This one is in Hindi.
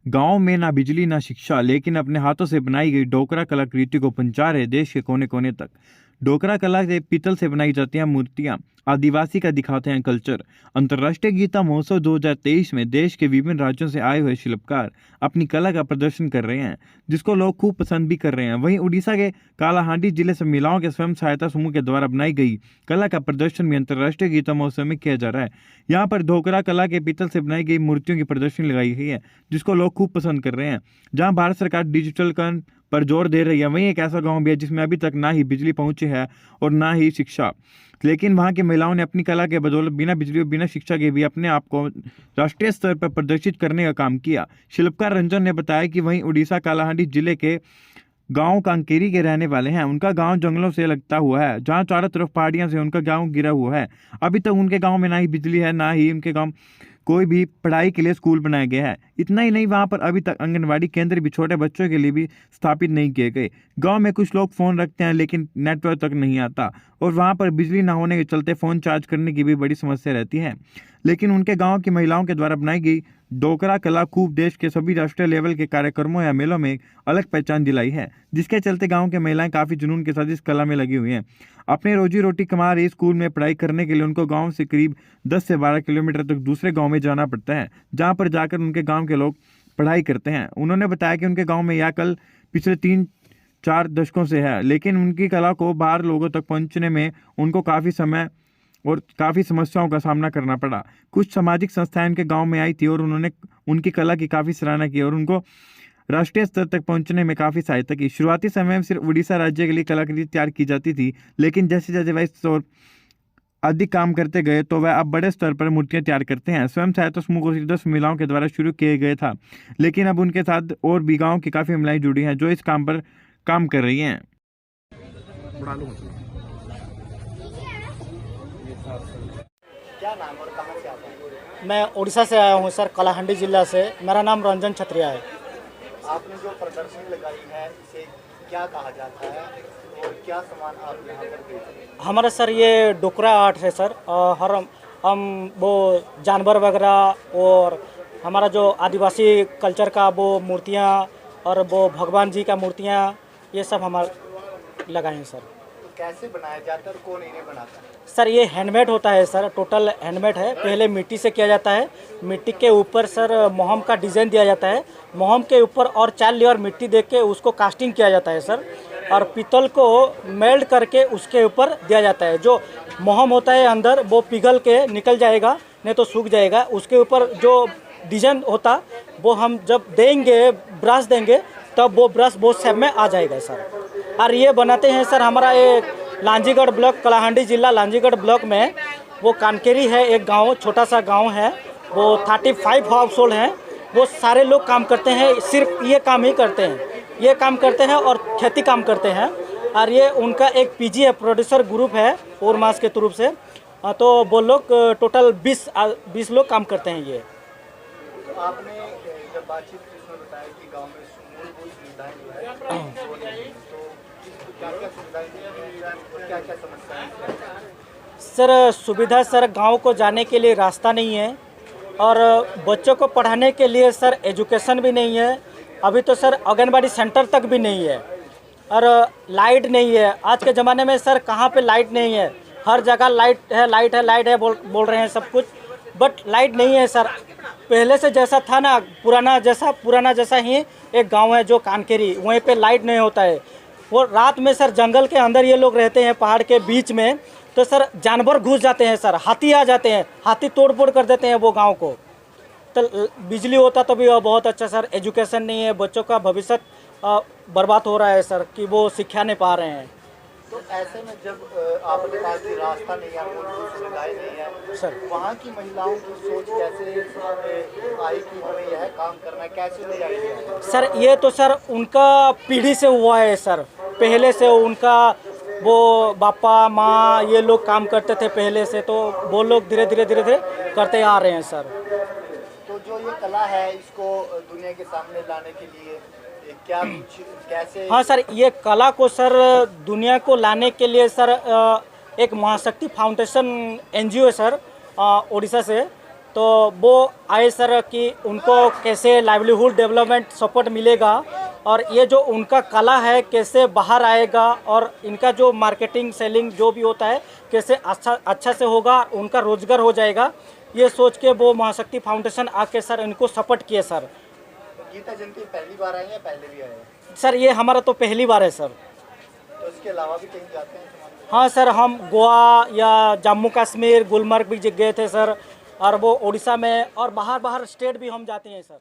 गांव में ना बिजली ना शिक्षा, लेकिन अपने हाथों से बनाई गई डोकरा कलाकृति को पहुंचा रहे देश के कोने कोने तक। डोकरा कला से पीतल से बनाई जाती हैं मूर्तियां आदिवासी का दिखाते हैं कल्चर। अंतर्राष्ट्रीय गीता महोत्सव 2023 में देश के विभिन्न राज्यों से आए हुए शिल्पकार अपनी कला का प्रदर्शन कर रहे हैं, जिसको लोग खूब पसंद भी कर रहे हैं। वहीं उड़ीसा के कालाहांडी जिले से महिलाओं के स्वयं सहायता समूह के द्वारा बनाई गई कला का प्रदर्शन भी अंतर्राष्ट्रीय गीता महोत्सव में किया जा रहा है। यहाँ पर डोकरा कला के पीतल से बनाई गई मूर्तियों की प्रदर्शनी लगाई गई है, जिसको लोग खूब पसंद कर रहे हैं। जहाँ भारत सरकार डिजिटलकरण पर जोर दे रही है, वहीं एक ऐसा गांव भी है जिसमें अभी तक ना ही बिजली पहुंची है और ना ही शिक्षा, लेकिन वहां की महिलाओं ने अपनी कला के बदौलत बिना बिजली और बिना शिक्षा के भी अपने आप को राष्ट्रीय स्तर पर प्रदर्शित करने का काम किया। शिल्पकार रंजन ने बताया कि वहीं उड़ीसा कालाहांडी जिले के गांव कांकेरी के रहने वाले हैं। उनका गांव जंगलों से लगता हुआ है, जहां चारों तरफ पहाड़ियां से उनका गांव घिरा हुआ है। अभी तक उनके गांव में ना ही बिजली है, ना ही उनके गांव कोई भी पढ़ाई के लिए स्कूल बनाया गया है। इतना ही नहीं, वहां पर अभी तक आंगनबाड़ी केंद्र भी छोटे बच्चों के लिए भी स्थापित नहीं किए गए। गांव में कुछ लोग फोन रखते हैं, लेकिन नेटवर्क तक नहीं आता, और वहां पर बिजली न होने के चलते फोन चार्ज करने की भी बड़ी समस्या रहती है। लेकिन उनके गांव की महिलाओं के द्वारा बनाई गई डोकरा कला खूब देश के सभी राष्ट्रीय लेवल के कार्यक्रमों या मेलों में अलग पहचान दिलाई है, जिसके चलते गांव की महिलाएं काफी जुनून के साथ इस कला में लगी हुई हैं। अपनी रोजी रोटी कमा रही स्कूल में पढ़ाई करने के लिए उनको गांव से करीब 10 से 12 किलोमीटर तक दूसरे गांव में जाना पड़ता है, जहां पर जाकर उनके गांव के लोग पढ़ाई करते हैं। उन्होंने बताया कि उनके गांव में यह कल पिछले 3-4 दशकों से है, लेकिन उनकी कला को बाहर लोगों तक पहुंचने में उनको काफ़ी समय और काफ़ी समस्याओं का सामना करना पड़ा। कुछ सामाजिक संस्थाएं उनके गांव में आई थी और उन्होंने उनकी कला की काफ़ी सराहना की और उनको राष्ट्रीय स्तर तक पहुंचने में काफ़ी सहायता की। शुरुआती समय में सिर्फ उड़ीसा राज्य के लिए कलाकृति तैयार की जाती थी, लेकिन जैसे जैसे वह इस और अधिक काम करते गए तो वह अब बड़े स्तर पर मूर्तियां तैयार करते हैं। स्वयं सहायता समूह को सिर्फ 10 महिलाओं के द्वारा शुरू किए गए था, लेकिन अब उनके साथ और भी गाँव की काफ़ी महिलाएं जुड़ी हैं जो इस काम पर काम कर रही हैं। क्या नाम और कहाँ से आते हैं? मैं उड़ीसा से आया हूँ सर, कालाहांडी जिला से। मेरा नाम रंजन छत्रिया है। आपने जो प्रदर्शनी लगाई है इसे क्या कहा जाता है और क्या सामान आप यहाँ पर बेचते हैं? हमारा सर ये डोकरा आर्ट है सर। हम वो जानवर वगैरह और हमारा जो आदिवासी कल्चर का वो मूर्तियाँ और वो भगवान जी का मूर्तियाँ, ये सब हमारे लगाए हैं सर। तो कैसे बनाया जाता है और कौन इन्हें बनाता है? सर ये हैंडमेड होता है सर, टोटल हैंडमेड है। पहले मिट्टी से किया जाता है, मिट्टी के ऊपर सर मोहम का डिज़ाइन दिया जाता है, मोहम के ऊपर और 4 लेयर मिट्टी दे के उसको कास्टिंग किया जाता है सर, और पीतल को मेल्ट करके उसके ऊपर दिया जाता है। जो मोहम होता है अंदर वो पिघल के निकल जाएगा, नहीं तो सूख जाएगा। उसके ऊपर जो डिज़ाइन होता वो हम जब देंगे, ब्रश देंगे, तब वो ब्रश वो शेप में आ जाएगा सर। और ये बनाते हैं सर हमारा एक लांजीगढ़ ब्लॉक, कालाहांडी जिला लांजीगढ़ ब्लॉक में वो कानकेरी है, एक गांव, छोटा सा गांव है। वो 35 हाउस होल्ड हैं, वो सारे लोग काम करते हैं, सिर्फ ये काम ही करते हैं, ये काम करते हैं और खेती काम करते हैं। और ये उनका एक पीजी है, प्रोड्यूसर ग्रुप है ओरमास के तरफ से। तो वो लोग टोटल 20 लोग काम करते हैं। ये तो आपने जब बातचीत इसमें बताया कि गाँव में मूलभूत सुविधाएं जो है क्या-क्या सुविधाएं और क्या-क्या समस्याएं? सर सुविधा सर, गांव को जाने के लिए रास्ता नहीं है और बच्चों को पढ़ाने के लिए सर एजुकेशन भी नहीं है। अभी तो सर आंगनबाड़ी सेंटर तक भी नहीं है और लाइट नहीं है। आज के ज़माने में सर कहाँ पे लाइट नहीं है? हर जगह लाइट है, लाइट है, लाइट है बोल रहे हैं सब कुछ, बट लाइट नहीं है सर। पहले से जैसा था ना, पुराना जैसा ही एक गाँव है जो कानकेरी, वहीं पर लाइट नहीं होता है। वो रात में सर जंगल के अंदर ये लोग रहते हैं, पहाड़ के बीच में, तो सर जानवर घुस जाते हैं सर, हाथी आ जाते हैं, हाथी तोड़ फोड़ कर देते हैं वो गांव को। तो बिजली होता तो भी बहुत अच्छा सर। एजुकेशन नहीं है, बच्चों का भविष्य बर्बाद हो रहा है सर, कि वो शिक्षा नहीं पा रहे हैं। तो ऐसे में जब आपके पास रास्ता नहीं है, सुविधाएं नहीं है सर, वहाँ की महिलाओं की सोच कैसे आई कि हमें यह काम करना है, कैसे ले आइए? सर ये तो सर उनका पीढ़ी से हुआ है सर, पहले से उनका वो पापा माँ ये लोग काम करते थे पहले से, तो वो लोग धीरे धीरे करते आ रहे हैं सर। तो जो ये कला है इसको दुनिया के सामने लाने के लिए क्या कुछ कैसे? हाँ सर, ये कला को सर दुनिया को लाने के लिए सर एक महाशक्ति फाउंडेशन NGO है सर, उड़ीसा से, तो वो आए सर कि उनको कैसे लाइवलीहुड डेवलपमेंट सपोर्ट मिलेगा और ये जो उनका कला है कैसे बाहर आएगा और इनका जो मार्केटिंग सेलिंग जो भी होता है कैसे अच्छा से होगा, उनका रोजगार हो जाएगा, ये सोच के वो महाशक्ति फाउंडेशन आके सर इनको सपोर्ट किए सर। गीता जयंती पहली बार आई है, पहले भी आए हैं? सर ये हमारा तो पहली बार है सर। तो इसके अलावा भी कहीं जाते हैं? हाँ सर, हम गोवा या जम्मू कश्मीर गुलमर्ग भी गए थे सर, और वो उड़ीसा में और बाहर स्टेट भी हम जाते हैं सर।